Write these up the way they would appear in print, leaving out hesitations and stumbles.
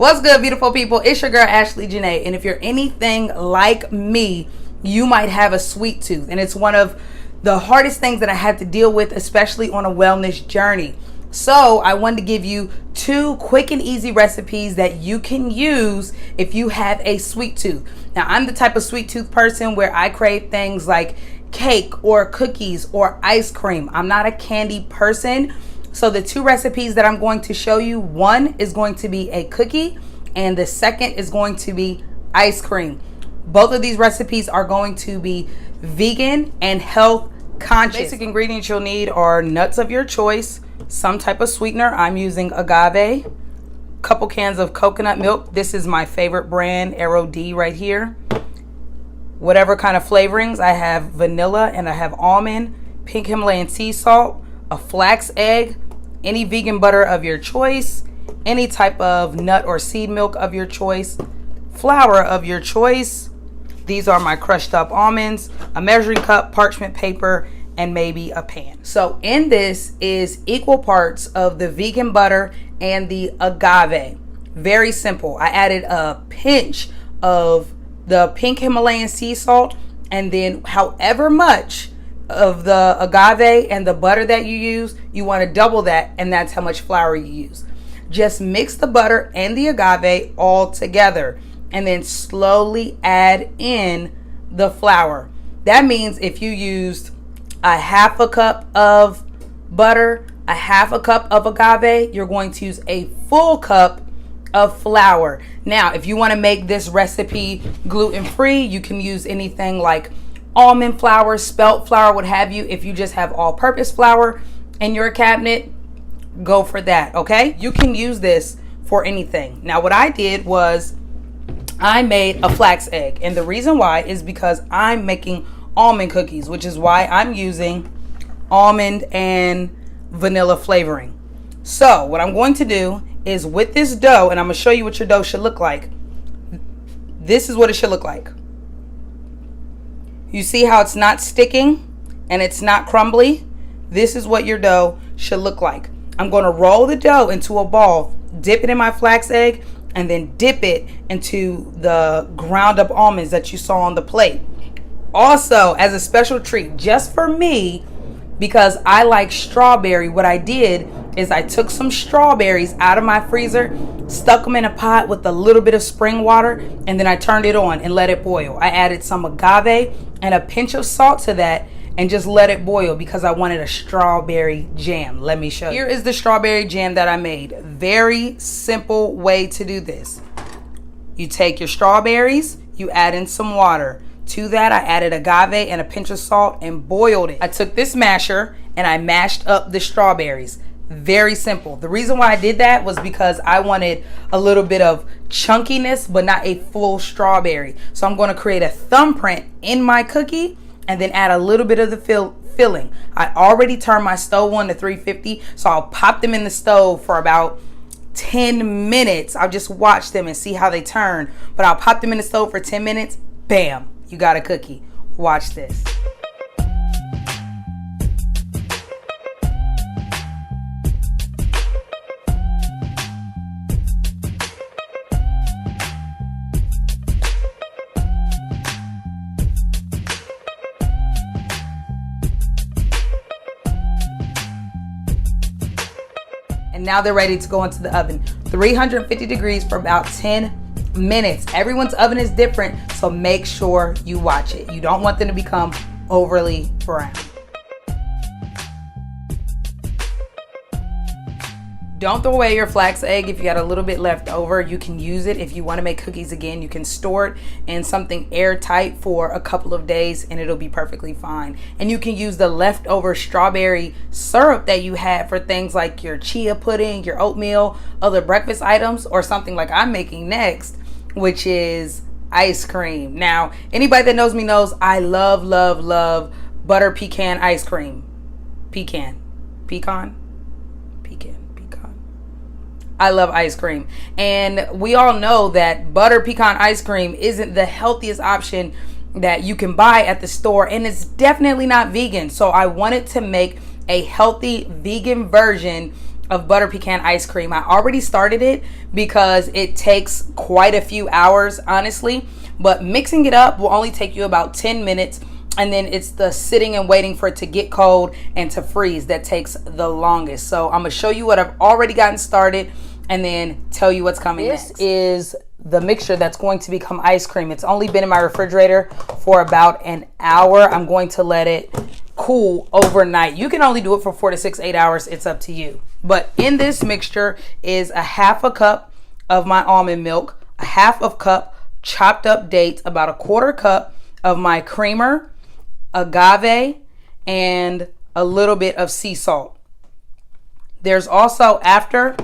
What's good, beautiful people? It's your girl, Ashley Janae. And if you're anything like me, you might have a sweet tooth. And it's one of the hardest things that I had to deal with, especially on a wellness journey. So I wanted to give you 2 quick and easy recipes that you can use if you have a sweet tooth. Now, I'm the type of sweet tooth person where I crave things like cake or cookies or ice cream. I'm not a candy person. So the 2 recipes that I'm going to show you, one is going to be a cookie and the second is going to be ice cream. Both of these recipes are going to be vegan and health conscious. Basic ingredients you'll need are nuts of your choice, some type of sweetener. I'm using agave, couple cans of coconut milk. This is my favorite brand, Aero D right here. Whatever kind of flavorings, I have vanilla and I have almond, pink Himalayan sea salt, a flax egg, any vegan butter of your choice, any type of nut or seed milk of your choice, flour of your choice. These are my crushed up almonds, a measuring cup, parchment paper, and maybe a pan. So in this is equal parts of the vegan butter and the agave. Very simple. I added a pinch of the pink Himalayan sea salt, and then however much of the agave and the butter that you use, you want to double that, and that's how much flour you use. Just mix the butter and the agave all together and then slowly add in the flour. That means if you used a half a cup of butter, a half a cup of agave, you're going to use a full cup of flour. Now, if you want to make this recipe gluten-free, you can use anything like almond flour, spelt flour, what have you. If you just have all-purpose flour in your cabinet, go for that, okay? You can use this for anything. Now, what I did was I made a flax egg, and the reason why is because I'm making almond cookies, which is why I'm using almond and vanilla flavoring. So what I'm going to do is with this dough, and I'm going to show you what your dough should look like. This is what it should look like. You see how it's not sticking and it's not crumbly? This is what your dough should look like. I'm going to roll the dough into a ball, dip it in my flax egg, and then dip it into the ground up almonds that you saw on the plate. Also, as a special treat, just for me, because I like strawberry, what I did is I took some strawberries out of my freezer, stuck them in a pot with a little bit of spring water, and then I turned it on and let it boil. I added some agave and a pinch of salt to that and just let it boil because I wanted a strawberry jam. Let me show you. Here is the strawberry jam that I made. Very simple way to do this. You take your strawberries, you add in some water. To that, I added agave and a pinch of salt and boiled it. I took this masher and I mashed up the strawberries. Very simple. The reason why I did that was because I wanted a little bit of chunkiness, but not a full strawberry. So I'm going to create a thumbprint in my cookie and then add a little bit of the filling. I already turned my stove on to 350, so I'll pop them in the stove for about 10 minutes. I'll just watch them and see how they turn. But I'll pop them in the stove for 10 minutes. Bam, you got a cookie. Watch this. And now they're ready to go into the oven. 350 degrees for about 10 minutes. Everyone's oven is different, so make sure you watch it. You don't want them to become overly brown. Don't throw away your flax egg. If you got a little bit left over, you can use it. If you want to make cookies again, you can store it in something airtight for a couple of days and it'll be perfectly fine. And you can use the leftover strawberry syrup that you had for things like your chia pudding, your oatmeal, other breakfast items, or something like I'm making next, which is ice cream. Now, anybody that knows me knows I love, love, love butter pecan ice cream. Pecan. I love ice cream. And we all know that butter pecan ice cream isn't the healthiest option that you can buy at the store, and it's definitely not vegan. So I wanted to make a healthy vegan version of butter pecan ice cream. I already started it because it takes quite a few hours, honestly, but mixing it up will only take you about 10 minutes, and then it's the sitting and waiting for it to get cold and to freeze that takes the longest. So I'm gonna show you what I've already gotten started and then tell you what's coming next. This is the mixture that's going to become ice cream. It's only been in my refrigerator for about an hour. I'm going to let it cool overnight. You can only do it for 4 to 6, 8 hours. It's up to you. But in this mixture is a half a cup of my almond milk, a half of cup chopped up dates, about a quarter cup of my creamer, agave, and a little bit of sea salt. There's also, after,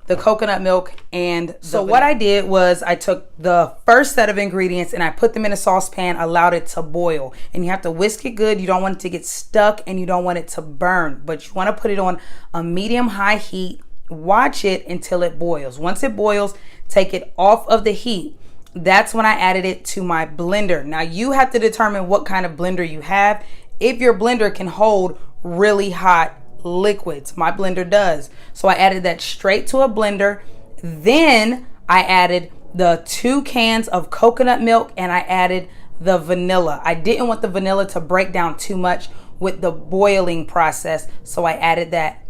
the coconut milk and so what I did was I took the first set of ingredients and I put them in a saucepan, allowed it to boil, and you have to whisk it good. You don't want it to get stuck and you don't want it to burn, but you want to put it on a medium high heat. Watch it until it boils. Once it boils, take it off of the heat. That's when I added it to my blender. Now you have to determine what kind of blender you have. If your blender can hold really hot liquids, my blender does. So I added that straight to a blender. Then I added the 2 cans of coconut milk and I added the vanilla. I didn't want the vanilla to break down too much with the boiling process, so I added that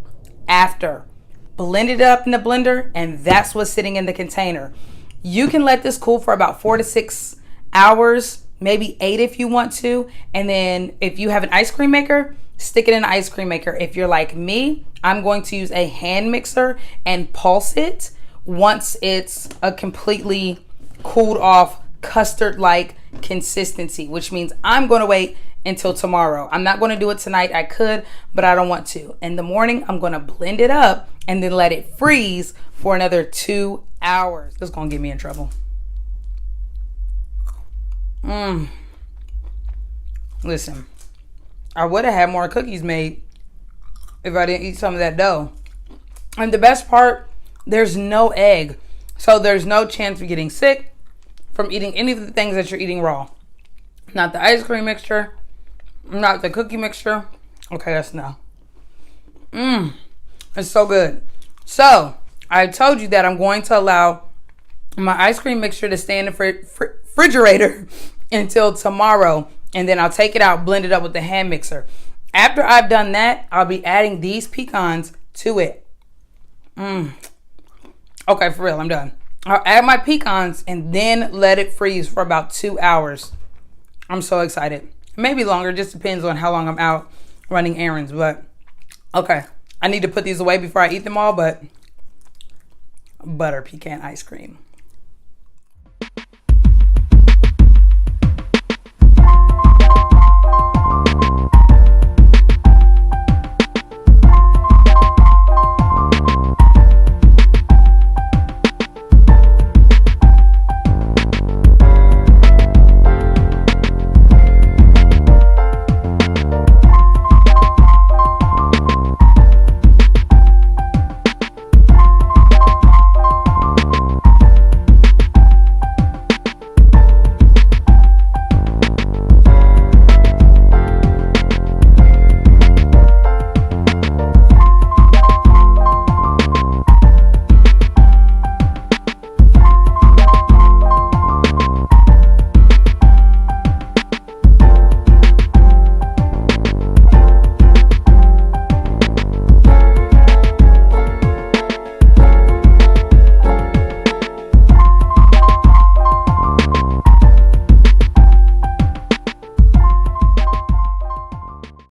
after. Blended it up in the blender, and that's what's sitting in the container. You can let this cool for about 4 to 6 hours, maybe 8 if you want to. And then if you have an ice cream maker, stick it in an ice cream maker. If you're like me, I'm going to use a hand mixer and pulse it once it's a completely cooled off custard-like consistency, which means I'm going to wait until tomorrow. I'm not going to do it tonight. I could, but I don't want to. In the morning, I'm going to blend it up and then let it freeze for another 2 hours. This is going to get me in trouble. Listen, I would have had more cookies made if I didn't eat some of that dough. And the best part, there's no egg. So there's no chance of getting sick from eating any of the things that you're eating raw. Not the ice cream mixture, not the cookie mixture. Okay, that's no. It's so good. So I told you that I'm going to allow my ice cream mixture to stay in the refrigerator until tomorrow. And then I'll take it out, blend it up with the hand mixer. After I've done that, I'll be adding these pecans to it. Okay, for real, I'm done. I'll add my pecans and then let it freeze for about 2 hours. I'm so excited. Maybe longer, just depends on how long I'm out running errands. But, okay, I need to put these away before I eat them all, but butter pecan ice cream.